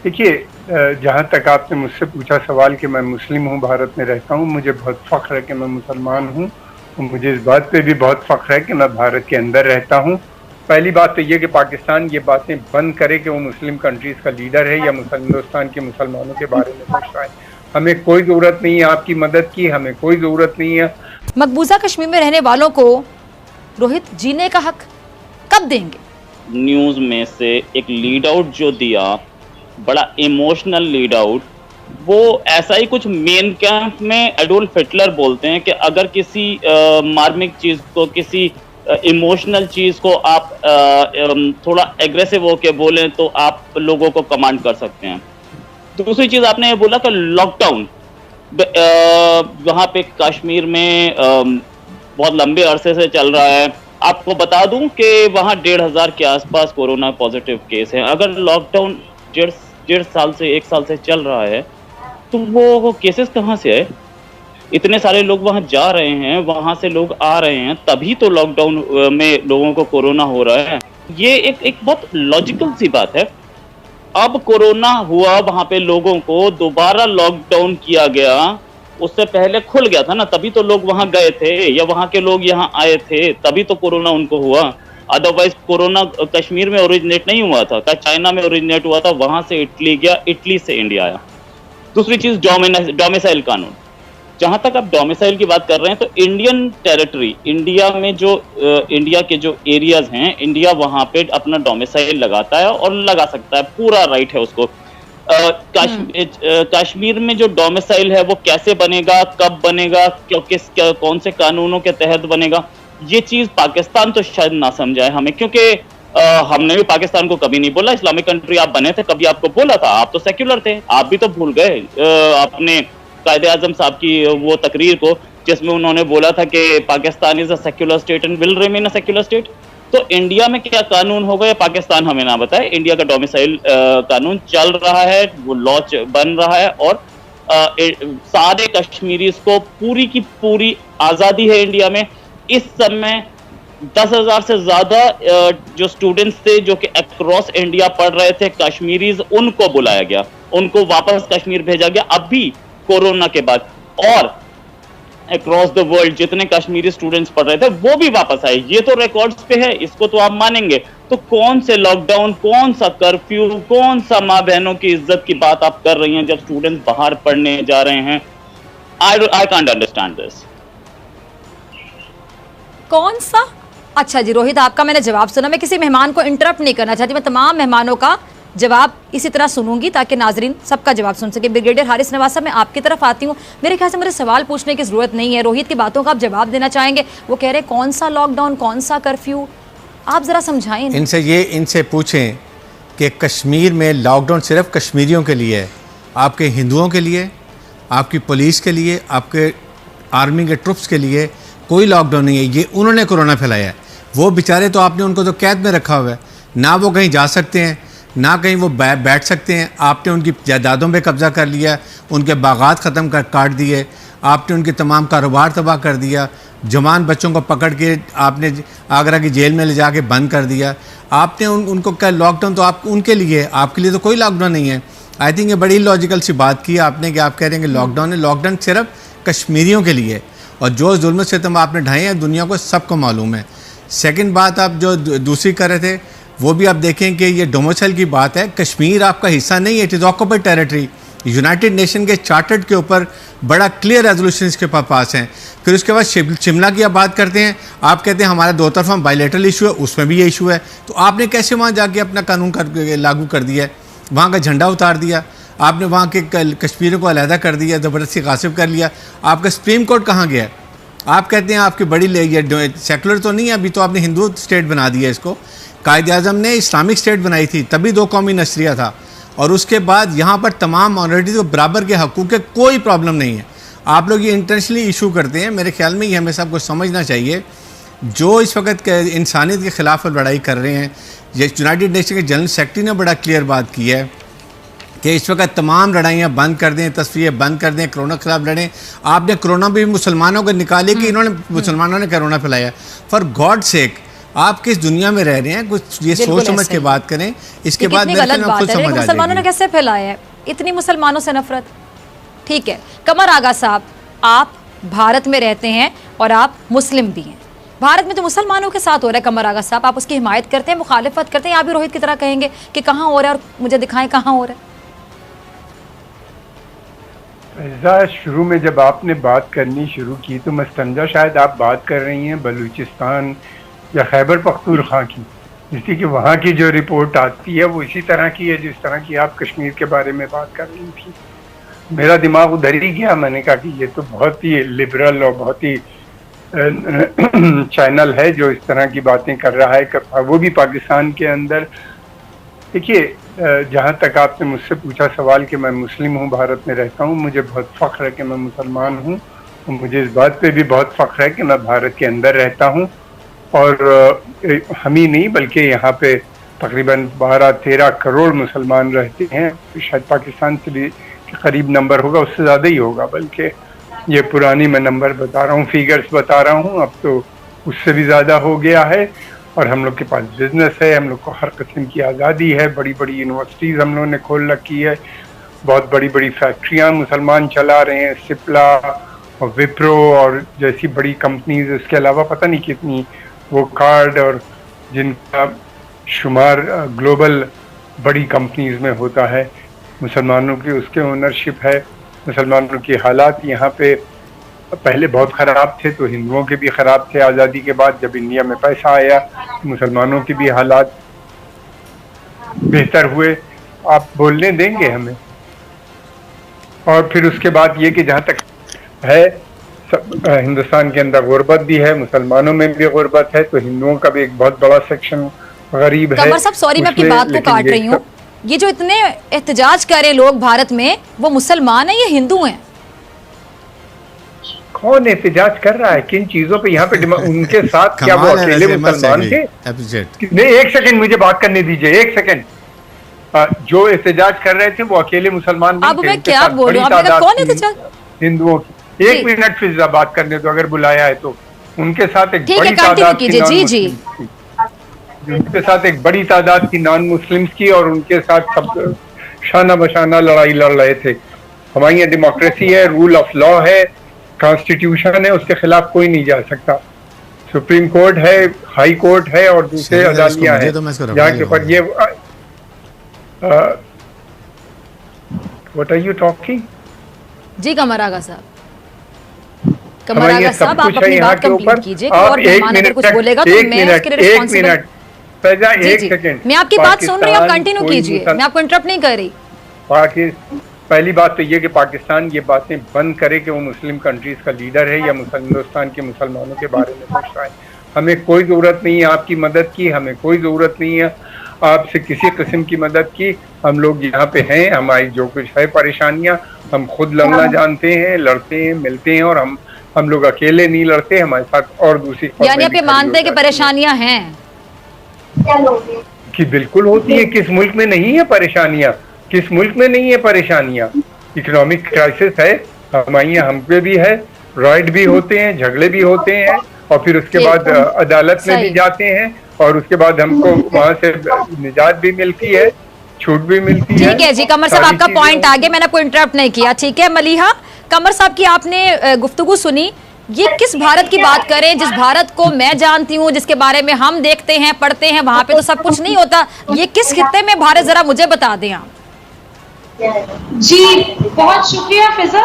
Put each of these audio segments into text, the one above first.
देखिए, जहाँ तक आपने मुझसे पूछा सवाल कि मैं मुस्लिम हूँ, भारत में रहता हूँ, मुझे बहुत फ़ख्र है कि मैं मुसलमान हूँ और मुझे इस बात पे भी बहुत फ़ख्र है कि मैं भारत के अंदर रहता हूँ। पहली बात तो ये कि पाकिस्तान ये बातें बंद करे कि वो मुस्लिम कंट्रीज़ का लीडर है या हिंदुस्तान के मुसलमानों के बारे में सोच रहा है। हमें कोई ज़रूरत नहीं है आपकी मदद की, हमें कोई ज़रूरत नहीं है। मकबूजा कश्मीर में रहने वालों को रोहित जीने का हक कब देंगे? न्यूज़ में से एक लीड आउट जो दिया, बड़ा इमोशनल लीड आउट, वो ऐसा ही कुछ मेन कैंप में एडोल्फ हिटलर बोलते हैं कि अगर किसी मार्मिक चीज़ को, किसी इमोशनल चीज़ को आप थोड़ा एग्रेसिव होके बोलें तो आप लोगों को कमांड कर सकते हैं। दूसरी चीज़ आपने ये बोला कि लॉकडाउन वहाँ पे कश्मीर में बहुत लंबे अरसे से चल रहा है। आपको बता दूं कि वहाँ 1,500 के आसपास कोरोना पॉजिटिव केस हैं। अगर लॉकडाउन डेढ़ साल से 1 साल से चल रहा है तो वो केसेस कहाँ से आए? इतने सारे लोग वहाँ जा रहे हैं, वहाँ से लोग आ रहे हैं, तभी तो लॉकडाउन में लोगों को कोरोना हो रहा है। ये एक बहुत लॉजिकल सी बात है। अब कोरोना हुआ, वहाँ पे लोगों को दोबारा लॉकडाउन किया गया, उससे पहले खुल गया था ना, तभी तो लोग वहाँ गए थे या वहाँ के लोग यहाँ आए थे, तभी तो कोरोना उनको हुआ। अदरवाइज कोरोना कश्मीर में ओरिजिनेट नहीं हुआ था, चाइना में ओरिजिनेट हुआ था, वहाँ से इटली गया, इटली से इंडिया आया। दूसरी चीज डोमिसाइल कानून, जहां तक आप डोमिसाइल की बात कर रहे हैं तो इंडियन टेरिटरी, इंडिया में जो इंडिया के जो एरियाज हैं, इंडिया वहां पे अपना डोमिसाइल लगाता है और लगा सकता है, पूरा राइट है उसको। कश्मीर में जो डोमिसाइल है वो कैसे बनेगा, कब बनेगा, कौन से कानूनों के तहत बनेगा, ये चीज पाकिस्तान तो शायद ना समझाए हमें, क्योंकि हमने भी पाकिस्तान को कभी नहीं बोला इस्लामिक कंट्री आप बने थे, कभी आपको बोला था? आप तो सेक्युलर थे, आप भी तो भूल गए अपने कायदे आजम साहब की वो तकरीर को, जिसमें उन्होंने बोला था कि Pakistan is a secular state and will remain a secular state. तो इंडिया में क्या कानून होगा या पाकिस्तान हमें ना बताए। इंडिया का डोमिसाइल कानून चल रहा है, वो लॉ बन रहा है और सारे कश्मीरीज को पूरी की पूरी आजादी है इंडिया में। इस समय 10,000 से ज्यादा जो स्टूडेंट्स थे जो कि अक्रॉस इंडिया पढ़ रहे थे, कश्मीरीज, उनको बुलाया गया, उनको वापस कश्मीर भेजा गया अभी कोरोना के बाद, और अक्रॉस द वर्ल्ड जितने कश्मीरी स्टूडेंट्स पढ़ रहे थे वो भी वापस आए। ये तो रिकॉर्ड्स पे है, इसको तो आप मानेंगे। तो कौन से लॉकडाउन, कौन सा कर्फ्यू, कौन सा माँ बहनों की इज्जत की बात आप कर रही हैं जब स्टूडेंट्स बाहर पढ़ने जा रहे हैं? I can't understand this. कौन सा? अच्छा जी रोहित, आपका मैंने जवाब सुना। मैं किसी मेहमान को इंटरप्ट नहीं करना चाहती, मैं तमाम मेहमानों का जवाब इसी तरह सुनूंगी ताकि नाजरीन सबका जवाब सुन सके। ब्रिगेडियर हारिस नवाज साहब, मैं आपकी तरफ आती हूँ। मेरे ख्याल से मुझे सवाल पूछने की जरूरत नहीं है, रोहित की बातों का आप जवाब देना चाहेंगे। वो कह रहे हैं कौन सा लॉकडाउन, कौन सा कर्फ्यू, आप जरा समझाएं इनसे पूछें कि कश्मीर में लॉकडाउन सिर्फ कश्मीरियों के लिए है, आपके हिंदुओं के लिए, आपकी पुलिस के लिए, आपके आर्मी के ट्रुप्स के लिए कोई लॉकडाउन नहीं है। ये उन्होंने कोरोना फैलाया है। वो बेचारे तो आपने उनको तो कैद में रखा हुआ है, ना वो कहीं जा सकते हैं, ना कहीं वो बैठ सकते हैं। आपने उनकी जायदादों पे कब्ज़ा कर लिया, उनके बागात ख़त्म कर काट दिए, आपने उनके तमाम कारोबार तबाह कर दिया, जवान बच्चों को पकड़ के आपने आगरा की जेल में ले जाके बंद कर दिया। आपने उनको क्या लॉकडाउन तो आप उनके लिए, आपके लिए तो कोई लॉकडाउन नहीं है। आई थिंक ये बड़ी लॉजिकल सी बात की आपने कि आप कह रहे हैं कि लॉकडाउन है। लॉकडाउन सिर्फ कश्मीरियों के लिए, और जो जुल्म सितम आपने ढाए हैं दुनिया को सबको मालूम है। सेकंड बात आप जो दूसरी कर रहे थे वो भी आप देखें कि ये डोमिसाइल की बात है। कश्मीर आपका हिस्सा नहीं है, it is occupied territory. United nation के चार्टर्ड के ऊपर बड़ा क्लियर रेजोल्यूशन इसके पास हैं। फिर उसके बाद शिमला की आप बात करते हैं, आप कहते हैं हमारा दो तरफा बायलैटरल इशू है, उसमें भी ये इशू है। तो आपने कैसे वहाँ जाके अपना कानून लागू कर दिया है, वहाँ का झंडा उतार दिया, आपने वहाँ के कश्मीरियों को अलहदा कर दिया, ज़बरदस्ती गासिब कर लिया। आपका सुप्रीम कोर्ट कहाँ गया? आप कहते हैं आपकी बड़ी ये सेकुलर तो नहीं है, अभी तो आपने हिंदू स्टेट बना दिया इसको। कायदे आज़म ने इस्लामिक स्टेट बनाई थी, तभी 2 कौमी नसरिया था, और उसके बाद यहाँ पर तमाम माइनॉरिटीज़ को बराबर के हकूक़ के कोई प्रॉब्लम नहीं है। आप लोग ये इंटेंशनली इशू करते हैं। मेरे ख्याल में ये हमें सबको समझना चाहिए, जो इस वक्त इंसानियत के ख़िलाफ़ लड़ाई कर रहे हैं। ये यूनाइटेड नेशन के जनरल सेक्रेटरी ने बड़ा क्लियर बात की है कि इस वक्त तमाम लड़ाइयाँ बंद कर दें, तस्वीरें बंद कर दें, कोरोना के खिलाफ लड़ें। आपने कोरोना भी मुसलमानों को निकाले कि इन्होंने मुसलमानों ने कोरोना फैलाया? फॉर गॉड सेक, आप किस दुनिया में रह रहे हैं, कुछ ये सोच समझ के बात करें। इसके बाद गलत बात है, मुसलमानों ने कैसे फैलाया है इतनी मुसलमानों से नफरत। ठीक है, कमर आगा साहब, आप भारत में रहते हैं और आप मुस्लिम भी हैं। भारत में तो मुसलमानों के साथ हो रहा है कमर आगा साहब, आप उसकी हिमायत करते हैं, मुखालिफत करते हैं, आप भी रोहित की तरह कहेंगे कि कहाँ हो रहा है और मुझे दिखाएं कहाँ हो रहा है। शुरू में जब आपने बात करनी शुरू की तो मैं समझा शायद आप बात कर रही हैं बलूचिस्तान या खैबर पख्तूनख्वा की, जिसकी कि वहाँ की जो रिपोर्ट आती है वो इसी तरह की है जिस तरह की आप कश्मीर के बारे में बात कर रही थी। मेरा दिमाग उधर ही गया, मैंने कहा कि ये तो बहुत ही लिबरल और बहुत ही चैनल है जो इस तरह की बातें कर रहा है, वो भी पाकिस्तान के अंदर। देखिए, जहाँ तक आपने मुझसे पूछा सवाल कि मैं मुस्लिम हूँ, भारत में रहता हूँ, मुझे बहुत फ़ख्र है कि मैं मुसलमान हूँ और मुझे इस बात पे भी बहुत फ़ख्र है कि मैं भारत के अंदर रहता हूँ। और हम ही नहीं बल्कि यहाँ पे तकरीबन 12-13 करोड़ मुसलमान रहते हैं। शायद पाकिस्तान से भी करीब नंबर होगा, उससे ज़्यादा ही होगा, बल्कि ये पुरानी मैं नंबर बता रहा हूँ, फिगर्स बता रहा हूँ, अब तो उससे भी ज़्यादा हो गया है। और हम लोग के पास बिजनेस है, हम लोग को हर किस्म की आज़ादी है, बड़ी बड़ी यूनिवर्सिटीज़ हम लोगों ने खोल रखी है, बहुत बड़ी बड़ी फैक्ट्रियाँ मुसलमान चला रहे हैं, सिप्ला और विप्रो और जैसी बड़ी कंपनीज, उसके अलावा पता नहीं कितनी वो कार्ड और जिनका शुमार ग्लोबल बड़ी कंपनीज में होता है, मुसलमानों की उसके ओनरशिप है। मुसलमानों की हालात यहाँ पे पहले बहुत ख़राब थे, तो हिंदुओं के भी ख़राब थे आज़ादी के बाद। जब इंडिया में पैसा आया मुसलमानों के भी हालात बेहतर हुए। आप बोलने देंगे हमें? और फिर उसके बाद ये कि जहाँ तक है हिंदुस्तान के अंदर गुर्बत भी है, मुसलमानों में भी गुर्बत है, तो हिंदुओं का भी एक बहुत बड़ा सेक्शन गरीब है। कमर साहब सॉरी मैं आपकी बात को काट रही हूँ, ये जो इतने एहतजाज कर रहे हैं लोग भारत में, वो मुसलमान है या हिंदू हैं? कौन एहतजाज कर रहा है, किन चीजों पे? यहाँ पे उनके साथ क्या वो अकेले मुसलमान थे? नहीं, एक सेकंड मुझे बात करने दीजिए, एक सेकंड। जो एहतजाज कर रहे थे वो अकेले मुसलमान नहीं थे, मैं क्या बोल रही हूँ, कौन एहतजाज? हिंदुओं की। एक मिनट फिजा बात करने दो, अगर बुलाया है तो। उनके साथ एक बड़ी तादाद की उनके साथ एक बड़ी तादाद की नॉन मुस्लिम्स की, और उनके साथ सब शाना बशाना लड़ाई लड़ रहे थे। हमारी यहाँ डेमोक्रेसी है, रूल ऑफ लॉ है, कॉन्स्टिट्यूशन है, उसके खिलाफ कोई नहीं जा सकता। सुप्रीम कोर्ट है, हाई कोर्ट है और दूसरे अदालतियां हैं जहाँ के ऊपर ये व्हाट आर यू टॉकिंग? जी कमर आगा साहब, कमर आगा साहब आप अपनी बात कंप्लीट कीजिए, और मेहमान अगर कुछ बोलेगा तो मैं उसके लिए रिस्पांसिबल। एक सेकंड, मैं आपकी बात सुन रही हूँ, आप कंटिन्यू कीजिए, मैं आपको इंटरप्ट नहीं कर रही। पहली बात तो ये कि पाकिस्तान ये बातें बंद करे कि वो मुस्लिम कंट्रीज का लीडर है या हिंदुस्तान के मुसलमानों के बारे में सोच रहा है। हमें कोई ज़रूरत नहीं है आपकी मदद की, हमें कोई ज़रूरत नहीं है आपसे किसी किस्म की मदद की। हम लोग यहाँ पे हैं, हमारी जो कुछ है परेशानियाँ हम खुद लड़ना जानते हैं, लड़ते हैं, मिलते हैं, और हम लोग अकेले नहीं लड़ते, हमारे साथ और दूसरी। यानी आप ये मानते हैं कि परेशानियाँ हैं? कि बिल्कुल होती है, किस मुल्क में नहीं है परेशानियाँ, किस मुल्क में नहीं है परेशानियाँ? इकोनॉमिक क्राइसिस है, हमारे यहाँ हम पे भी है, राइट भी होते हैं, झगड़े भी होते हैं, और फिर उसके बाद अदालत में भी जाते हैं, और उसके बाद हमको वहाँ से निजात भी मिलती है, छूट भी मिलती है। ठीक है जी, कमर साहब आपका पॉइंट आगे, मैंने आपको इंटरप्ट नहीं किया, ठीक है। मलिहा, कमर साहब की आपने गुफ्तगू सुनी, ये किस भारत की बात करें? जिस भारत को मैं जानती हूँ, जिसके बारे में हम देखते हैं, पढ़ते हैं, वहां पे तो सब कुछ नहीं होता। ये किस खित्ते में भारत, जरा मुझे बता दें आप। जी बहुत शुक्रिया फिजा।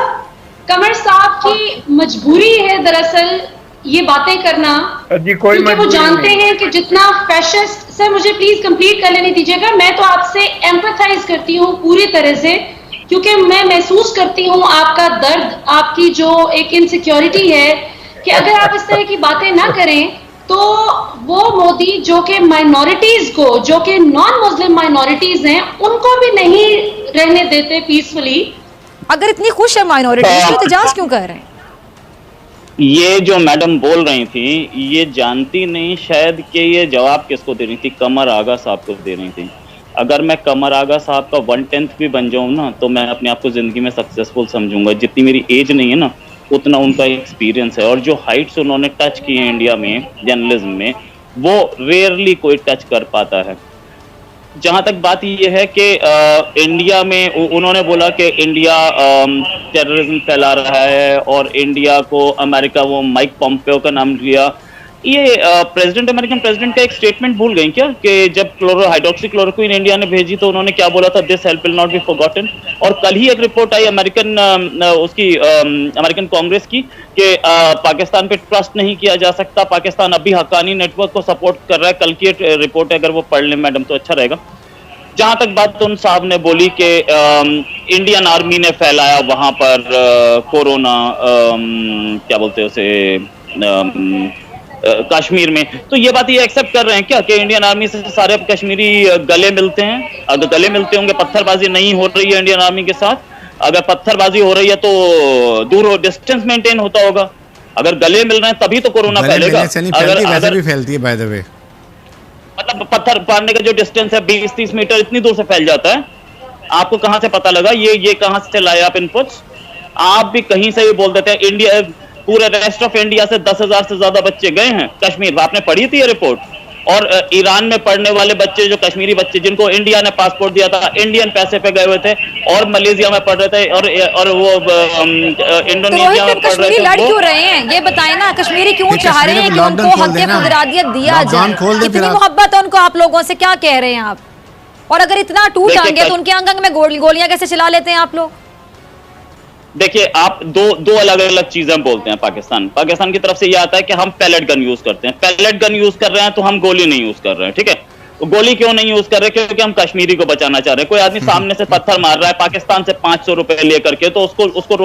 कमर साहब की मजबूरी है दरअसल ये बातें करना, क्योंकि वो जानते हैं कि जितना फैशिस्ट। सर मुझे प्लीज कंप्लीट कर लेने दीजिएगा। मैं तो आपसे एम्पैथाइज करती हूँ पूरी तरह से, क्योंकि मैं महसूस करती हूँ आपका दर्द, आपकी जो एक इनसिक्योरिटी है कि अगर आप इस तरह की बातें ना करें तो वो मोदी जो कि माइनॉरिटीज को, जो कि नॉन मुस्लिम माइनॉरिटीज हैं, उनको भी नहीं रहने देते पीसफुली। अगर इतनी खुश है माइनॉरिटीज तो एहतजाज क्यों कर रहे हैं? ये जो मैडम बोल रही थी, ये जानती नहीं शायद कि ये जवाब किसको दे रही थी, कमर आगा साहब को दे रही थी। अगर मैं कमर आगा साहब का 1/10 भी बन जाऊं ना, तो मैं अपने आप को जिंदगी में सक्सेसफुल समझूंगा। जितनी मेरी एज नहीं है ना, उतना उनका एक्सपीरियंस है, और जो हाइट्स उन्होंने टच किए हैं इंडिया में जर्नलिज्म में, वो रेयरली कोई टच कर पाता है। जहां तक बात ये है कि इंडिया में उन्होंने बोला कि इंडिया टेररिज्म फैला रहा है और इंडिया को अमेरिका, वो माइक पॉम्पेओ का नाम लिया। ये अमेरिकन प्रेसिडेंट का एक स्टेटमेंट भूल गई क्या कि जब हाइड्रोक्सीक्लोरोक्विन इंडिया ने भेजी तो उन्होंने क्या बोला था, this help will not be forgotten. और कल ही एक रिपोर्ट आई अमेरिकन कांग्रेस की कि पाकिस्तान पे ट्रस्ट नहीं किया जा सकता, पाकिस्तान अभी हक्कानी नेटवर्क को सपोर्ट कर रहा है। कल की रिपोर्ट है, अगर वो पढ़ लें मैडम तो अच्छा रहेगा। जहां तक बात उन साहब ने बोली कि इंडियन आर्मी ने फैलाया वहां पर कोरोना, क्या बोलते हैं उसे, कश्मीर में, तो ये बात ये एक्सेप्ट कर रहे हैं क्या कि इंडियन आर्मी से सारे कश्मीरी गले मिलते हैं? अगर गले मिलते होंगे, पत्थरबाजी नहीं हो रही है इंडियन आर्मी के साथ, अगर पत्थरबाजी हो रही है तो दूर डिस्टेंस मेंटेन होता होगा। अगर गले मिल रहे हैं तभी तो कोरोना फैलेगा। वैसे भी फैलती है बाय द वे, मतलब पत्थर पाड़ने का जो डिस्टेंस है 20-30 मीटर, इतनी दूर से फैल जाता है। आपको कहां से पता लगा? ये कहां से लाए आप इनपुट्स? आप भी कहीं से भी बोल देते हैं। इंडिया, पूरे रेस्ट ऑफ इंडिया से 10,000 से ज्यादा बच्चे गए हैं कश्मीर। आपने पढ़ी थी ये रिपोर्ट? और ईरान में पढ़ने वाले बच्चे, जो कश्मीरी बच्चे जिनको इंडिया ने पासपोर्ट दिया था, इंडियन पैसे पे गए हुए थे और मलेशिया में पढ़ रहे थे और वो इंडोनेशिया में पढ़ रहे थे। लड़ क्यों रहे हैं ये बताएं ना? कश्मीरी क्यों चाह रहे हैं कि उनको हक खुदरादियत दिया जाए? इतनी मोहब्बत है उनको आप लोगों से, क्या कह रहे हैं आप? और अगर इतना टूट अंगे तो उनके अंग अंग में गोलियां कैसे चला लेते हैं आप लोग? देखिए, आप दो अलग अलग चीजें बोलते हैं। पाकिस्तान की तरफ से यह आता है कि हम पैलेट गन यूज करते हैं। पैलेट गन यूज कर रहे हैं तो हम गोली नहीं यूज कर रहे हैं, ठीक है? तो गोली क्यों नहीं यूज कर रहे? क्योंकि हम कश्मीरी को बचाना चाह रहे हैं। कोई आदमी सामने से पत्थर मार रहा है पाकिस्तान से 500 रुपए लेकर के, तो उसको